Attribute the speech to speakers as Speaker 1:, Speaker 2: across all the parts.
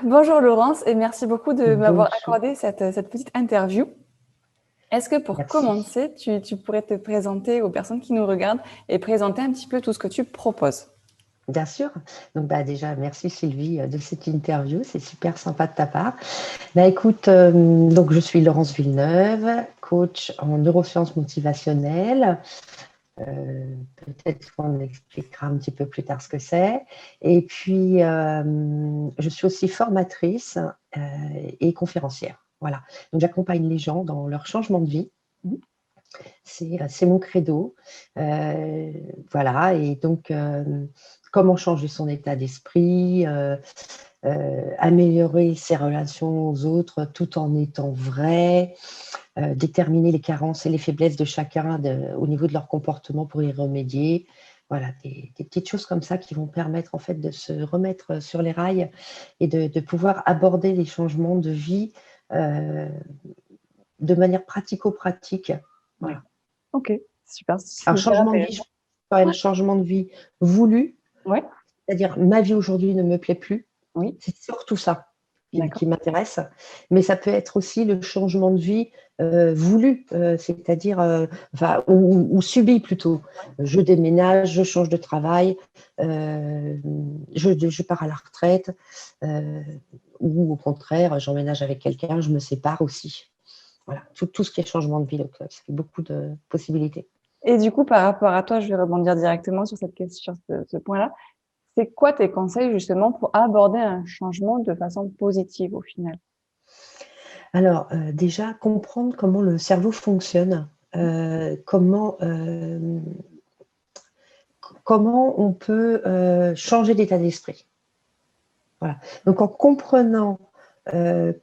Speaker 1: Bonjour Laurence et merci beaucoup de m'avoir
Speaker 2: Bonjour,
Speaker 1: accordé cette petite interview. Est-ce que pour
Speaker 2: merci.
Speaker 1: commencer, tu pourrais te présenter aux personnes qui nous regardent et présenter un petit peu tout ce que tu proposes?
Speaker 2: Bien sûr. Donc, déjà, merci Sylvie de cette interview. C'est super sympa de ta part. Écoute, donc je suis Laurence Villeneuve, coach en neurosciences motivationnelles. Peut-être qu'on expliquera un petit peu plus tard ce que c'est. Et puis, je suis aussi formatrice et conférencière. Voilà. Donc, j'accompagne les gens dans leur changement de vie.
Speaker 1: Mhm.
Speaker 2: C'est mon credo. Voilà. Et donc, comment changer son état d'esprit, améliorer ses relations aux autres tout en étant vrai, déterminer les carences et les faiblesses de chacun au niveau de leur comportement pour y remédier. Voilà, des petites choses comme ça qui vont permettre en fait de se remettre sur les rails et de pouvoir aborder les changements de vie de manière pratico-pratique.
Speaker 1: D'accord.
Speaker 2: Voilà.
Speaker 1: Ok, super,
Speaker 2: Alors,
Speaker 1: super
Speaker 2: changement de vie, je
Speaker 1: intéressant.
Speaker 2: pense quand même changement de vie voulu,
Speaker 1: Ouais,
Speaker 2: c'est-à-dire ma vie aujourd'hui ne me plaît plus.
Speaker 1: oui,
Speaker 2: C'est surtout ça
Speaker 1: d'accord.
Speaker 2: qui m'intéresse, mais ça peut être aussi le changement de vie voulu, c'est-à-dire ou subi plutôt. Je déménage, je change de travail, je pars à la retraite, ou au contraire, j'emménage avec quelqu'un, je me sépare aussi. Voilà, tout ce qui est changement de vie, donc ça fait beaucoup de possibilités.
Speaker 1: Et du coup, par rapport à toi, je vais rebondir directement sur cette question, sur ce point-là. C'est quoi tes conseils justement pour aborder un changement de façon positive au final?
Speaker 2: Alors, déjà, comprendre comment le cerveau fonctionne, comment on peut changer d'état d'esprit. Voilà. Donc, en comprenant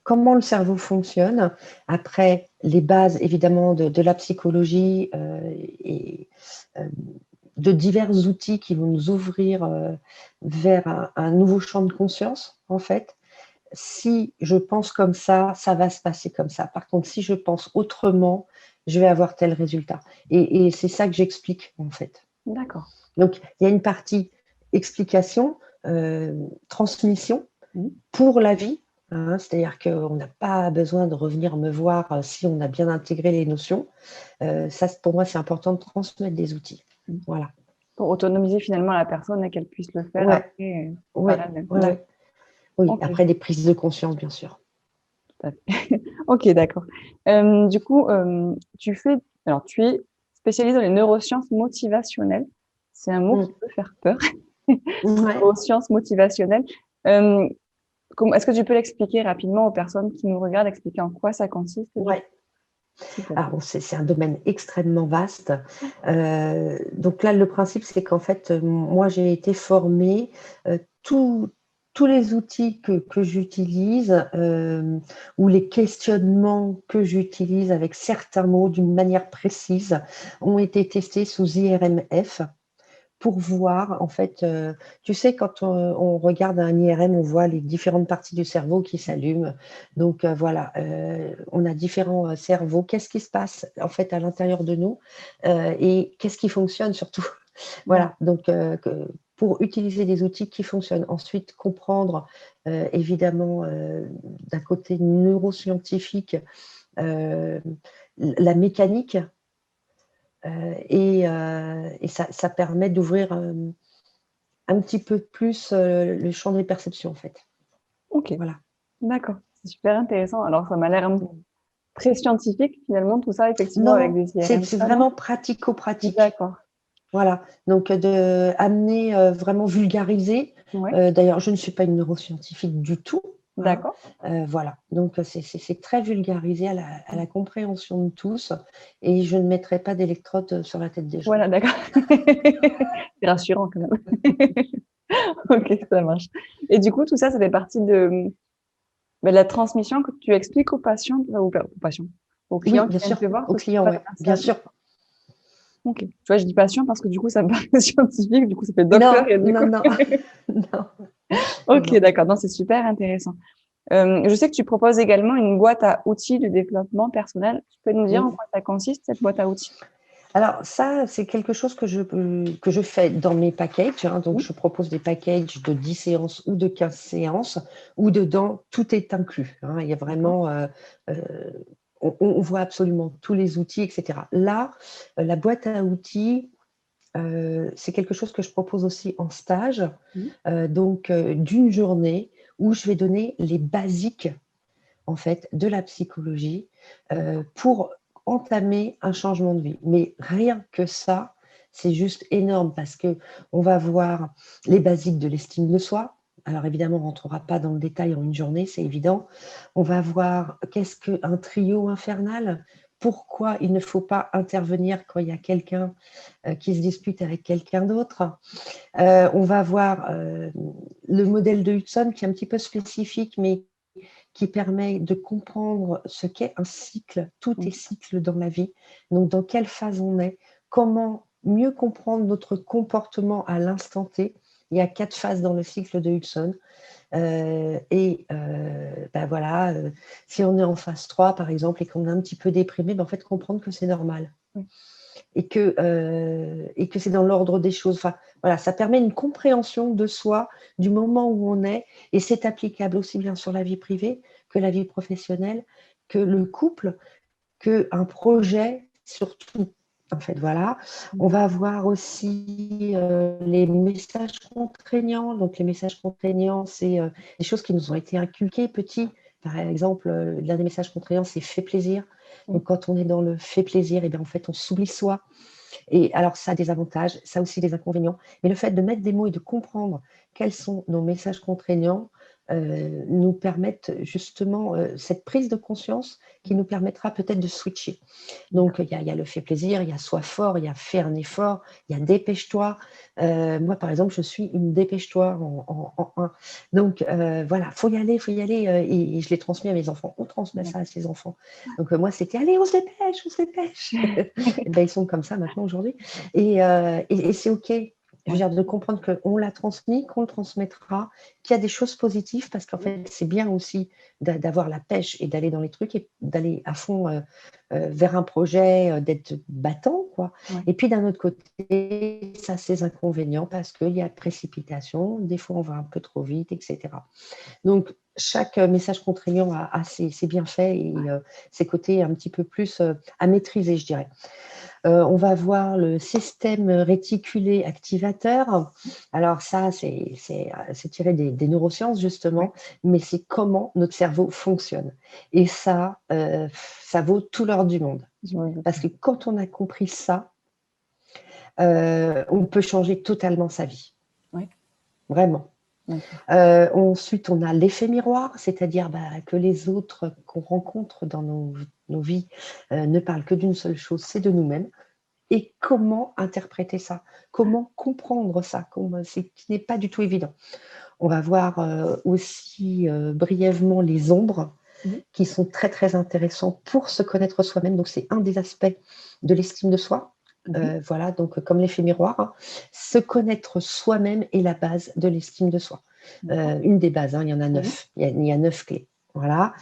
Speaker 2: comment le cerveau fonctionne, après les bases évidemment de la psychologie et euh, de divers outils qui vont nous ouvrir vers un nouveau champ de conscience, en fait. Si je pense comme ça va se passer comme ça. Par contre, si je pense autrement, je vais avoir tel résultat. Et c'est ça que j'explique, en fait.
Speaker 1: D'accord.
Speaker 2: Donc, il y a une partie explication, transmission
Speaker 1: Mhm.
Speaker 2: pour la vie, hein, c'est-à-dire qu'on n'a pas besoin de revenir me voir si on a bien intégré les notions. Ça, pour moi, c'est important de transmettre des outils.
Speaker 1: Mhm.
Speaker 2: Voilà.
Speaker 1: Pour autonomiser finalement la personne et qu'elle puisse le faire
Speaker 2: Ouais,
Speaker 1: après par
Speaker 2: ouais,
Speaker 1: elle-même.
Speaker 2: ouais,
Speaker 1: D'accord.
Speaker 2: ouais. Oui,
Speaker 1: Ok.
Speaker 2: après des prises de conscience, bien sûr.
Speaker 1: Tout à fait. Ok, d'accord. Du coup, tu es spécialisé dans les neurosciences motivationnelles. C'est un mot qui
Speaker 2: Mm.
Speaker 1: peut faire peur.
Speaker 2: Ouais,
Speaker 1: Neurosciences motivationnelles. Euh, Est-ce que tu peux l'expliquer rapidement aux personnes qui nous regardent, expliquer en quoi ça consiste, du coup,
Speaker 2: ouais.
Speaker 1: s'il te
Speaker 2: Alors,
Speaker 1: plaît?
Speaker 2: bon, c'est un domaine extrêmement vaste. Donc là, le principe, c'est qu'en fait, moi, j'ai été formée, tous les outils que j'utilise ou les questionnements que j'utilise avec certains mots d'une manière précise ont été testés sous IRMF pour voir, en fait, tu sais, quand on regarde un IRM, on voit les différentes parties du cerveau qui s'allument. Donc voilà, on a différents cerveaux. Qu'est-ce qui se passe en fait à l'intérieur de nous et qu'est-ce qui fonctionne surtout. Voilà, donc pour utiliser des outils qui fonctionnent. Ensuite, comprendre évidemment d'un côté neuroscientifique la mécanique et ça permet d'ouvrir un petit peu plus le champ des perceptions, en fait.
Speaker 1: Ok,
Speaker 2: Voilà.
Speaker 1: d'accord. C'est super intéressant. Alors, ça m'a l'air très scientifique, finalement, tout ça, effectivement, avec
Speaker 2: Non,
Speaker 1: des IRM,
Speaker 2: c'est
Speaker 1: ça, non?
Speaker 2: vraiment pratico-pratique.
Speaker 1: D'accord.
Speaker 2: Voilà. Donc, de amener vraiment vulgariser.
Speaker 1: Ouais,
Speaker 2: D'ailleurs, je ne suis pas une neuroscientifique du tout. Hein.
Speaker 1: d'accord.
Speaker 2: Voilà. Donc, c'est très vulgarisé à la compréhension de tous. Et je ne mettrai pas d'électrodes sur la tête des gens.
Speaker 1: Voilà, d'accord. C'est rassurant quand même. Ok, ça marche. Et du coup, tout ça, ça fait partie de la transmission que tu expliques aux patients, aux patients, aux
Speaker 2: Oui,
Speaker 1: clients qui
Speaker 2: bien
Speaker 1: viennent
Speaker 2: sûr.
Speaker 1: te voir,
Speaker 2: Aux
Speaker 1: tout ce qui
Speaker 2: clients,
Speaker 1: va
Speaker 2: oui.
Speaker 1: faire ça.
Speaker 2: Bien sûr.
Speaker 1: Ok. Tu vois, je dis patient parce que du coup, ça me paraît scientifique, du coup, ça fait docteur
Speaker 2: Non,
Speaker 1: et du coup.
Speaker 2: non, non. Non, non,
Speaker 1: Ok,
Speaker 2: non.
Speaker 1: d'accord. Non, c'est super intéressant. Je sais que tu proposes également une boîte à outils de développement personnel. Tu peux nous dire en
Speaker 2: Oui.
Speaker 1: quoi ça consiste, cette boîte à outils?
Speaker 2: Alors ça, c'est quelque chose que je fais dans mes packages. Hein. Donc,
Speaker 1: Oui,
Speaker 2: je propose des packages de 10 séances ou de 15 séances, où dedans, tout est inclus. Hein. Il y a
Speaker 1: d'accord.
Speaker 2: vraiment, on voit absolument tous les outils, etc. Là, la boîte à outils, c'est quelque chose que je propose aussi en stage,
Speaker 1: Mhm.
Speaker 2: donc d'une journée où je vais donner les basiques en fait, de la psychologie pour entamer un changement de vie. Mais rien que ça, c'est juste énorme parce que on va voir les basiques de l'estime de soi. Alors évidemment, on ne rentrera pas dans le détail en une journée, c'est évident. On va voir qu'est-ce qu'un trio infernal, pourquoi il ne faut pas intervenir quand il y a quelqu'un qui se dispute avec quelqu'un d'autre. On va voir le modèle de Hudson qui est un petit peu spécifique, mais qui permet de comprendre ce qu'est un cycle. Tout est
Speaker 1: Mhm.
Speaker 2: cycle dans la vie. Donc, dans quelle phase on est, comment mieux comprendre notre comportement à l'instant T. Il y a 4 phases dans le cycle de Hudson. Ben voilà, si on est en phase 3, par exemple, et qu'on est un petit peu déprimé, ben en fait, comprendre que c'est normal
Speaker 1: Oui,
Speaker 2: et que c'est dans l'ordre des choses. Enfin, voilà, ça permet une compréhension de soi, du moment où on est, et c'est applicable aussi bien sur la vie privée que la vie professionnelle, que le couple, qu'un projet, surtout. En fait, voilà. On
Speaker 1: mhm.
Speaker 2: va avoir aussi les messages contraignants. Donc, les messages contraignants, c'est des choses qui nous ont été inculquées petits. Par exemple, l'un des messages contraignants, c'est fait plaisir.
Speaker 1: Oui,
Speaker 2: Donc, quand on est dans le fait plaisir, et bien, en fait, on s'oublie soi. Et alors, ça a des avantages, ça a aussi des inconvénients. Mais le fait de mettre des mots et de comprendre quels sont nos messages contraignants nous permettent justement cette prise de conscience qui nous permettra peut-être de switcher. Donc,
Speaker 1: d'accord.
Speaker 2: il y a le fait plaisir, il y a sois fort, il y a faire un effort, il y a dépêche-toi. Moi, par exemple, je suis une dépêche-toi en un. Donc, voilà, faut y aller. Et je l'ai transmis à mes enfants. On transmet ça à ses enfants. Donc, moi, c'était allez, on se dépêche, on se dépêche. Et ben, ils sont comme ça maintenant aujourd'hui. Et c'est OK. Je veux
Speaker 1: Ouais,
Speaker 2: dire, de comprendre qu'on l'a transmis, qu'on le transmettra, qu'il y a des choses positives, parce qu'en
Speaker 1: oui,
Speaker 2: fait, c'est bien aussi d'avoir la pêche et d'aller dans les trucs et d'aller à fond vers un projet, d'être battant, quoi.
Speaker 1: ouais.
Speaker 2: Et puis d'un autre côté, ça a ses inconvénients parce qu'il y a précipitation, des fois on va un peu trop vite, etc. Donc, chaque message contraignant a ses bienfaits et ses côtés un petit peu plus à maîtriser, je dirais. On va voir le système réticulé activateur. Alors ça, c'est tiré des neurosciences,
Speaker 1: Ouais.
Speaker 2: justement, mais c'est comment notre cerveau fonctionne. Et ça vaut tout l'or du monde.
Speaker 1: Je me doute.
Speaker 2: Parce que quand on a compris ça, on peut changer totalement sa vie.
Speaker 1: Ouais,
Speaker 2: Vraiment.
Speaker 1: d'accord.
Speaker 2: Ensuite, on a l'effet miroir, c'est-à-dire que les autres qu'on rencontre dans nos vies ne parlent que d'une seule chose, c'est de nous-mêmes. Et comment interpréter ça? Comment comprendre ça? C'est qui n'est pas du tout évident. On va voir aussi brièvement les ombres
Speaker 1: Mhm.
Speaker 2: qui sont très très intéressants pour se connaître soi-même. Donc c'est un des aspects de l'estime de soi.
Speaker 1: Mhm.
Speaker 2: Voilà, donc comme l'effet miroir, hein. Se connaître soi-même est la base de l'estime de soi.
Speaker 1: D'accord.
Speaker 2: Une des bases, hein, il y en a
Speaker 1: Mhm.
Speaker 2: 9. Il y a 9 clés. Voilà.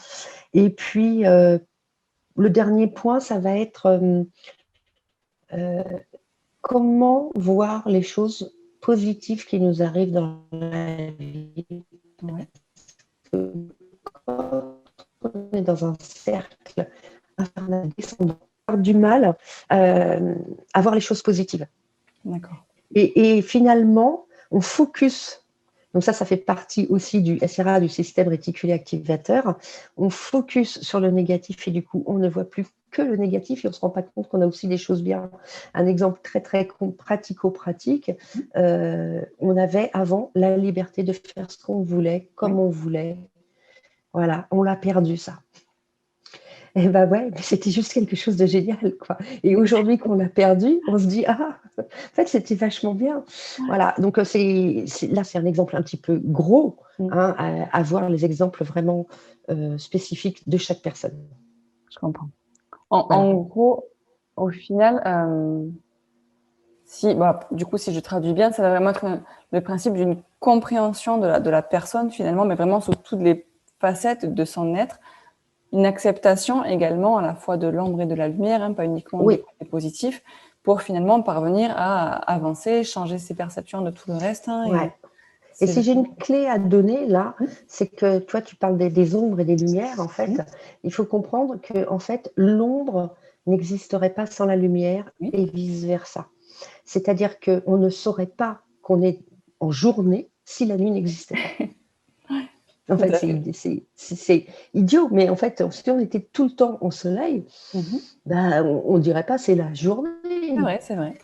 Speaker 2: Et puis le dernier point, ça va être euh, comment voir les choses positives qui nous arrivent dans la vie.
Speaker 1: Ouais,
Speaker 2: Quand on est dans un cercle infernal descendant, on a du mal à voir les choses positives.
Speaker 1: d'accord.
Speaker 2: Et finalement, on focus. Donc ça fait partie aussi du SRA, du système réticulé activateur. On focus sur le négatif et du coup, on ne voit plus que le négatif et on ne se rend pas compte qu'on a aussi des choses bien. Un exemple très, très pratico-pratique,
Speaker 1: Mhm.
Speaker 2: on avait avant la liberté de faire ce qu'on voulait, comme
Speaker 1: Oui,
Speaker 2: on voulait. Voilà, on l'a perdu ça. Et ben ouais, mais c'était juste quelque chose de génial, quoi. Et
Speaker 1: oui,
Speaker 2: aujourd'hui qu'on l'a perdu, on se dit, ah, en fait, c'était vachement bien. Voilà, donc là, c'est un exemple un petit peu gros,
Speaker 1: mm,
Speaker 2: hein, à voir les exemples vraiment spécifiques de chaque personne.
Speaker 1: je comprends. En
Speaker 2: Voilà.
Speaker 1: gros, au final, si, bah, du coup, si je traduis bien, ça va vraiment être le principe d'une compréhension de la personne finalement, mais vraiment sous toutes les facettes de son être. Une acceptation également à la fois de l'ombre et de la lumière, hein, pas uniquement des
Speaker 2: Oui,
Speaker 1: côtés positifs, pour finalement parvenir à avancer, changer ses perceptions de tout le reste. Hein,
Speaker 2: Ouais. Et si j'ai une clé à donner là, c'est que toi, tu parles des ombres et des lumières. En fait, il faut comprendre que en fait, l'ombre n'existerait pas sans la lumière et vice-versa. C'est-à-dire qu'on ne saurait pas qu'on est en journée si la nuit n'existait pas. En fait, c'est idiot, mais en fait, si on était tout le temps au soleil, ben, on ne dirait pas c'est la journée.
Speaker 1: C'est vrai, c'est vrai.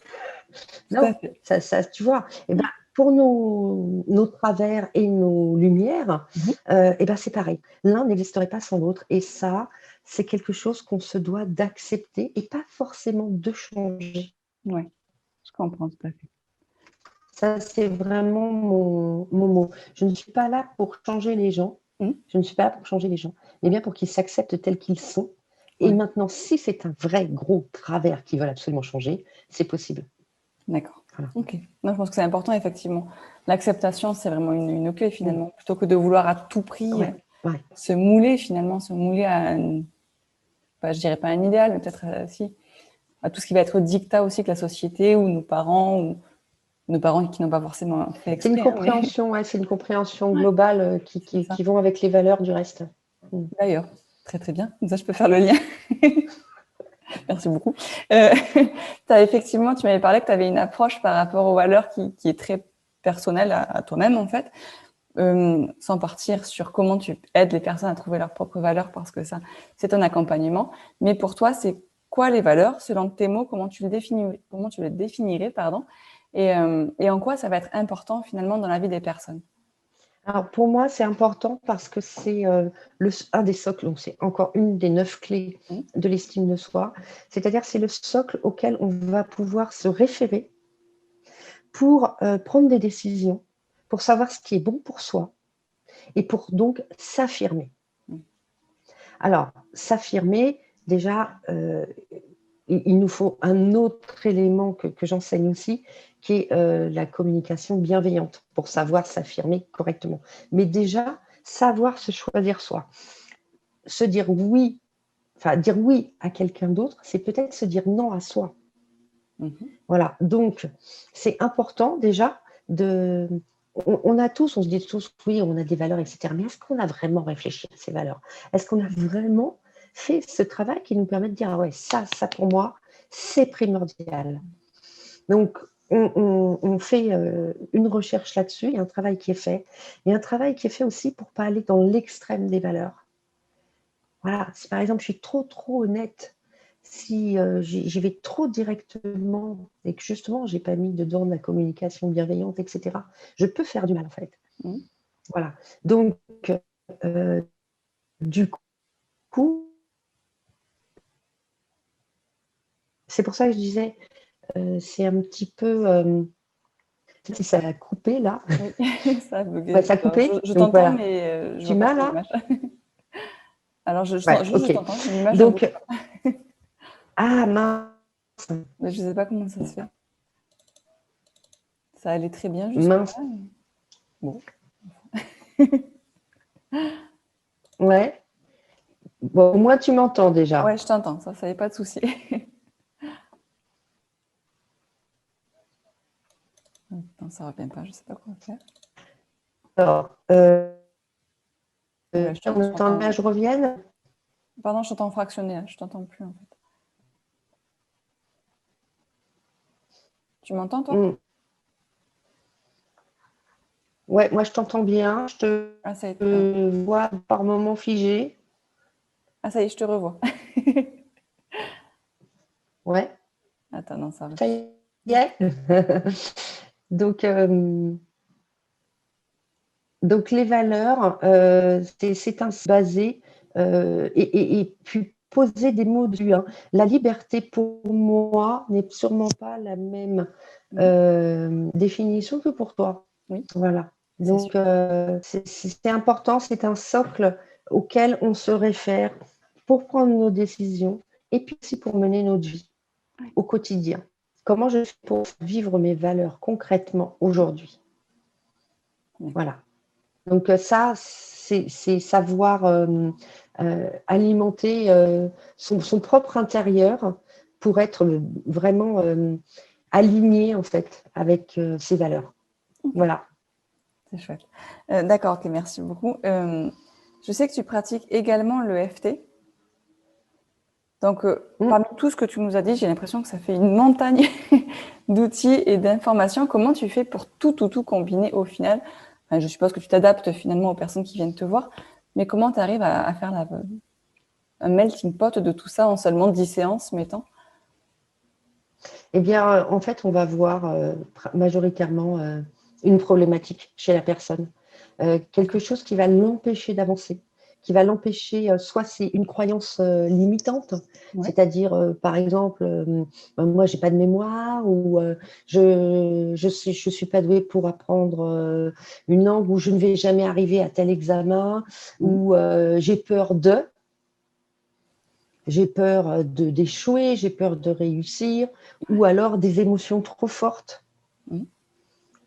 Speaker 2: Non, ça, tu vois. Et ben, pour nos travers et nos lumières, et ben, c'est pareil. L'un n'existerait pas sans l'autre. Et ça, c'est quelque chose qu'on se doit d'accepter et pas forcément de changer.
Speaker 1: Oui, je comprends tout à fait.
Speaker 2: Ça, c'est vraiment mon mot. Je ne suis pas là pour changer les gens. Je ne suis pas là pour changer les gens, mais bien pour qu'ils s'acceptent tels qu'ils sont. Et maintenant, si c'est un vrai gros travers qu'ils veulent absolument changer, c'est possible.
Speaker 1: D'accord. Voilà. Ok. Non, je pense que c'est important, effectivement. L'acceptation, c'est vraiment une clé, finalement. Plutôt que de vouloir à tout prix se mouler, finalement, se mouler à, je dirais pas un idéal, mais peut-être si, à tout ce qui va être dictat aussi que la société ou nos parents qui n'ont pas forcément fait exprès.
Speaker 2: C'est une compréhension, c'est une compréhension globale qui vont avec les valeurs du reste.
Speaker 1: D'ailleurs, très très bien. Comme ça, je peux faire le lien. Merci beaucoup. Effectivement, tu m'avais parlé que tu avais une approche par rapport aux valeurs qui est très personnelle à toi-même, en fait, sans partir sur comment tu aides les personnes à trouver leurs propres valeurs, parce que ça, c'est un accompagnement. Mais pour toi, c'est quoi les valeurs, selon tes mots, comment tu les définirais, et en quoi ça va être important, finalement, dans la vie des personnes?
Speaker 2: Alors, pour moi, c'est important parce que c'est un des socles, donc c'est encore une des 9 clés de l'estime de soi. C'est-à-dire c'est le socle auquel on va pouvoir se référer pour prendre des décisions, pour savoir ce qui est bon pour soi et pour donc s'affirmer. Alors, s'affirmer, déjà, il nous faut un autre élément que j'enseigne aussi, qui est la communication bienveillante pour savoir s'affirmer correctement. Mais déjà, savoir se choisir soi. Se dire oui, enfin dire oui à quelqu'un d'autre, c'est peut-être se dire non à soi. Voilà, donc c'est important déjà de... On a tous, on se dit tous, oui, on a des valeurs, etc. Mais est-ce qu'on a vraiment réfléchi à ces valeurs? Est-ce qu'on a vraiment fait ce travail qui nous permet de dire, ah ouais, ça pour moi, c'est primordial. Donc, on fait une recherche là-dessus, il y a un travail qui est fait. Il y a un travail qui est fait aussi pour ne pas aller dans l'extrême des valeurs. Voilà, si par exemple je suis trop honnête, si j'y vais trop directement et que justement je n'ai pas mis dedans de la communication bienveillante, etc., je peux faire du mal en fait. Voilà, donc du coup, c'est pour ça que je disais, c'est un petit peu... si ça a coupé là.
Speaker 1: Oui, ça a bugué.
Speaker 2: Ouais, ça a coupé.
Speaker 1: Je t'entends, voilà. Mais je
Speaker 2: tu
Speaker 1: vois
Speaker 2: m'as
Speaker 1: pas
Speaker 2: là.
Speaker 1: Alors, je t'entends, j'ai l'image.
Speaker 2: Donc, ah mince.
Speaker 1: Mais je ne sais pas comment ça se fait. Ça allait très bien jusqu'à là. Bon.
Speaker 2: Ouais. Bon, moi, tu m'entends déjà.
Speaker 1: Ouais, je t'entends, ça n'y a pas de souci. Non, ça ne revient pas, je ne sais pas quoi faire.
Speaker 2: Alors, je revienne.
Speaker 1: Pardon, je t'entends fractionné, je ne t'entends plus en fait. Tu m'entends toi?
Speaker 2: Ouais, moi je t'entends bien. Je te vois par moments figé.
Speaker 1: Ah, ça y est, je te revois.
Speaker 2: Ouais.
Speaker 1: Attends, non, ça va.
Speaker 2: Ça y est. Donc les valeurs, c'est un basé et puis poser des mots dessus. Hein. La liberté pour moi n'est sûrement pas la même définition que pour toi.
Speaker 1: Oui.
Speaker 2: Voilà. Donc c'est important, c'est un socle auquel on se réfère pour prendre nos décisions et puis aussi pour mener notre vie au quotidien. Comment je fais pour vivre mes valeurs concrètement aujourd'hui? Voilà. Donc ça, c'est savoir alimenter son propre intérieur pour être vraiment aligné en fait avec ses valeurs. Voilà.
Speaker 1: C'est chouette. D'accord, ok, merci beaucoup. Je sais que tu pratiques également le l'EFT. Donc, parmi tout ce que tu nous as dit, j'ai l'impression que ça fait une montagne d'outils et d'informations. Comment tu fais pour tout combiner au final? Enfin, je suppose que tu t'adaptes finalement aux personnes qui viennent te voir, mais comment tu arrives à faire un melting pot de tout ça en seulement 10 séances, mettons?
Speaker 2: Eh bien, en fait, on va voir majoritairement une problématique chez la personne. Quelque chose qui va l'empêcher d'avancer, qui va l'empêcher, soit c'est une croyance limitante,
Speaker 1: Ouais.
Speaker 2: c'est-à-dire, par exemple, moi, j'ai pas de mémoire ou je suis pas douée pour apprendre une langue ou je ne vais jamais arriver à tel examen ou j'ai peur de. J'ai peur d'échouer, j'ai peur de réussir, ou alors des émotions trop fortes,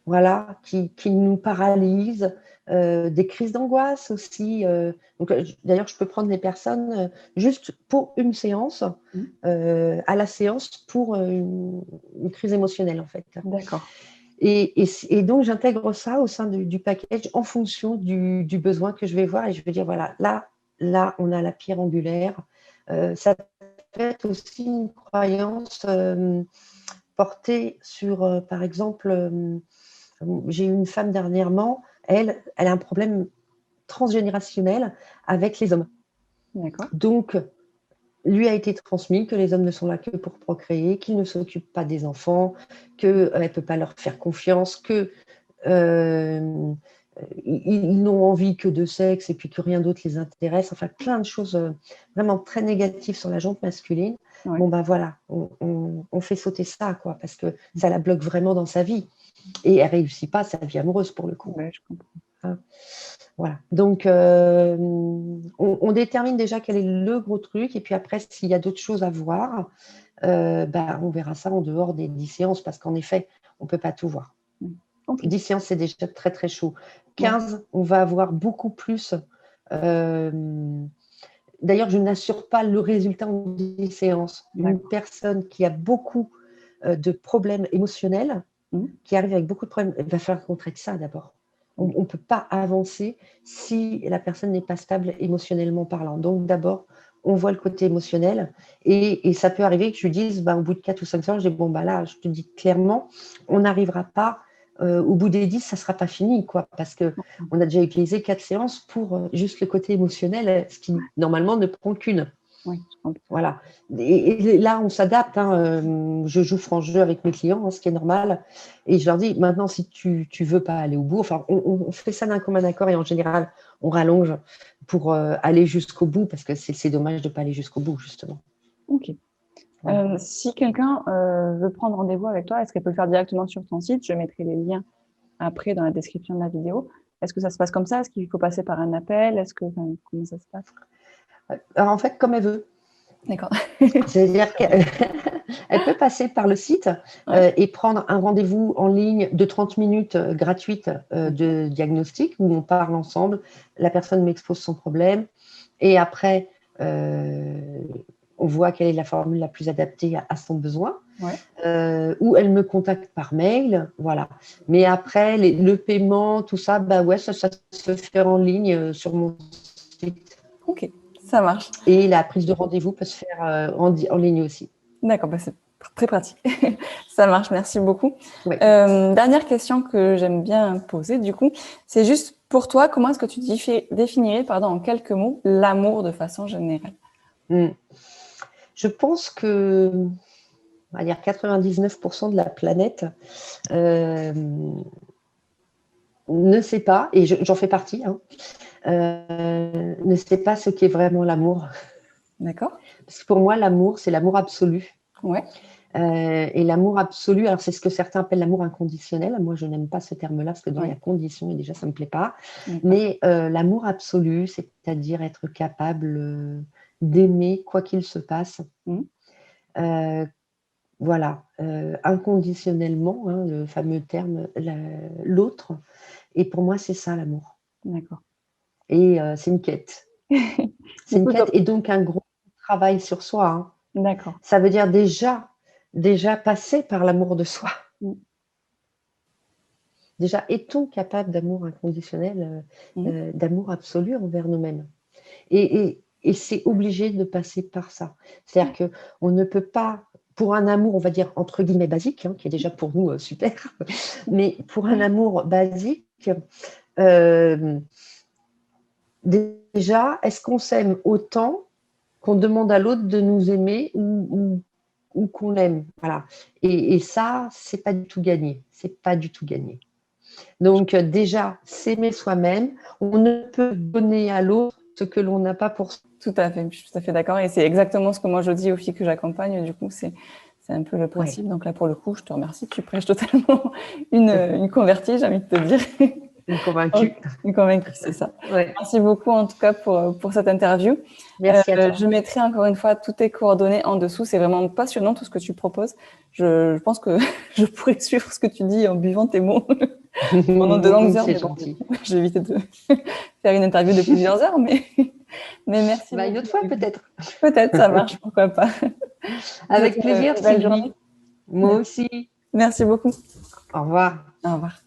Speaker 2: voilà, qui nous paralysent, des crises d'angoisse aussi. Donc, d'ailleurs, je peux prendre les personnes juste pour une séance, à la séance pour une crise émotionnelle, en fait.
Speaker 1: D'accord.
Speaker 2: Et donc, j'intègre ça au sein du package en fonction du besoin que je vais voir et je vais dire, voilà, là, on a la pierre angulaire. Ça peut être aussi une croyance portée sur, par exemple, j'ai eu une femme dernièrement, elle a un problème transgénérationnel avec les hommes.
Speaker 1: D'accord.
Speaker 2: Donc, lui a été transmis que les hommes ne sont là que pour procréer, qu'ils ne s'occupent pas des enfants, qu'elle ne peut pas leur faire confiance, que ils n'ont envie que de sexe et puis que rien d'autre les intéresse. Enfin, plein de choses vraiment très négatives sur la jante masculine.
Speaker 1: Ouais.
Speaker 2: Bon, ben voilà, on fait sauter ça, quoi, parce que ça la bloque vraiment dans sa vie. Et elle ne réussit pas sa vie amoureuse, pour le coup.
Speaker 1: Ouais, je comprends.
Speaker 2: Hein, voilà. Donc, on détermine déjà quel est le gros truc. Et puis après, s'il y a d'autres choses à voir, on verra ça en dehors des 10 séances, parce qu'en effet, on ne peut pas tout voir.
Speaker 1: Okay.
Speaker 2: 10 séances, c'est déjà très, très chaud. 15, ouais. On va avoir beaucoup plus. D'ailleurs, je n'assure pas le résultat en 10 séances. Une personne qui a beaucoup de problèmes émotionnels, qui arrive avec beaucoup de problèmes, il va falloir qu'on traite ça d'abord. On ne peut pas avancer si la personne n'est pas stable émotionnellement parlant. Donc, d'abord, on voit le côté émotionnel et ça peut arriver que je lui dise, au bout de 4 ou 5 séances, je dis, là, je te dis clairement, on n'arrivera pas. Au bout des 10, ça ne sera pas fini, quoi, parce qu'on a déjà utilisé 4 séances pour juste le côté émotionnel, ce qui normalement ne prend qu'une.
Speaker 1: Oui, je comprends.
Speaker 2: Voilà. Et là, on s'adapte. Je joue franc jeu avec mes clients, ce qui est normal. Et je leur dis, maintenant, si tu ne veux pas aller au bout, enfin, on fait ça d'un commun accord et en général, on rallonge pour aller jusqu'au bout parce que c'est dommage de ne pas aller jusqu'au bout, justement.
Speaker 1: Ok. Voilà. Si quelqu'un veut prendre rendez-vous avec toi, est-ce qu'elle peut le faire directement sur ton site? Je mettrai les liens après dans la description de la vidéo. Est-ce que ça se passe comme ça? Est-ce qu'il faut passer par un appel? Comment ça se passe?
Speaker 2: Alors, en fait, comme elle veut.
Speaker 1: D'accord.
Speaker 2: C'est-à-dire qu'elle peut passer par le site et prendre un rendez-vous en ligne de 30 minutes gratuite de diagnostic où on parle ensemble, la personne m'expose son problème et après, on voit quelle est la formule la plus adaptée à son besoin. Ou elle me contacte par mail, voilà. Mais après, le paiement, tout ça, ça se fait en ligne sur mon site.
Speaker 1: Ok, ça marche.
Speaker 2: Et la prise de rendez-vous peut se faire en ligne aussi.
Speaker 1: D'accord, c'est très pratique. Ça marche, merci beaucoup.
Speaker 2: Oui.
Speaker 1: Dernière question que j'aime bien poser, du coup, c'est juste pour toi, comment est-ce que tu définirais, en quelques mots, l'amour de façon générale?
Speaker 2: Je pense que, on va dire 99% de la planète ne sait pas, et j'en fais partie, ne sait pas ce qu'est vraiment l'amour.
Speaker 1: D'accord.
Speaker 2: Parce que pour moi, l'amour, c'est l'amour absolu.
Speaker 1: Ouais.
Speaker 2: Et l'amour absolu, alors c'est ce que certains appellent l'amour inconditionnel. Moi, je n'aime pas ce terme-là parce que dans la condition, et déjà, ça ne me plaît pas. Mais l'amour absolu, c'est-à-dire être capable d'aimer quoi qu'il se passe. Voilà, inconditionnellement, le fameux terme, l'autre. Et pour moi, c'est ça l'amour.
Speaker 1: D'accord.
Speaker 2: Et c'est une quête. C'est une quête et donc un gros travail sur soi.
Speaker 1: D'accord.
Speaker 2: Ça veut dire déjà passer par l'amour de soi.
Speaker 1: Mm.
Speaker 2: Déjà, est-on capable d'amour inconditionnel, d'amour absolu envers nous-mêmes? Et c'est obligé de passer par ça. C'est-à-dire qu'on ne peut pas, pour un amour, on va dire, entre guillemets, basique, hein, qui est déjà pour nous super, mais pour un amour basique, déjà, est-ce qu'on s'aime autant qu'on demande à l'autre de nous aimer ou qu'on l'aime? Voilà. Et ça, c'est pas du tout gagné. C'est pas du tout gagné. Donc, déjà, s'aimer soi-même, on ne peut donner à l'autre ce que l'on n'a pas pour soi.
Speaker 1: Tout à fait, je suis tout à fait d'accord. Et c'est exactement ce que moi je dis aux filles que j'accompagne. Du coup, c'est un peu le principe. Ouais. Donc là, pour le coup, je te remercie. Tu prêches totalement une convertie, j'ai envie de te dire.
Speaker 2: Une convaincue.
Speaker 1: Une convaincue, c'est ça.
Speaker 2: Ouais.
Speaker 1: Merci beaucoup en tout cas pour cette interview.
Speaker 2: Merci à toi.
Speaker 1: Je mettrai encore une fois toutes tes coordonnées en dessous. C'est vraiment passionnant tout ce que tu proposes. Je pense que je pourrais suivre ce que tu dis en buvant tes mots pendant de longues heures.
Speaker 2: C'est gentil.
Speaker 1: Bon, j'ai évité de faire une interview de plusieurs heures, mais merci.
Speaker 2: Bah, une autre fois peut-être.
Speaker 1: Peut-être, ça marche, pourquoi pas.
Speaker 2: Avec plaisir,
Speaker 1: belle journée.
Speaker 2: Moi aussi.
Speaker 1: Merci beaucoup.
Speaker 2: Au revoir.
Speaker 1: Au revoir.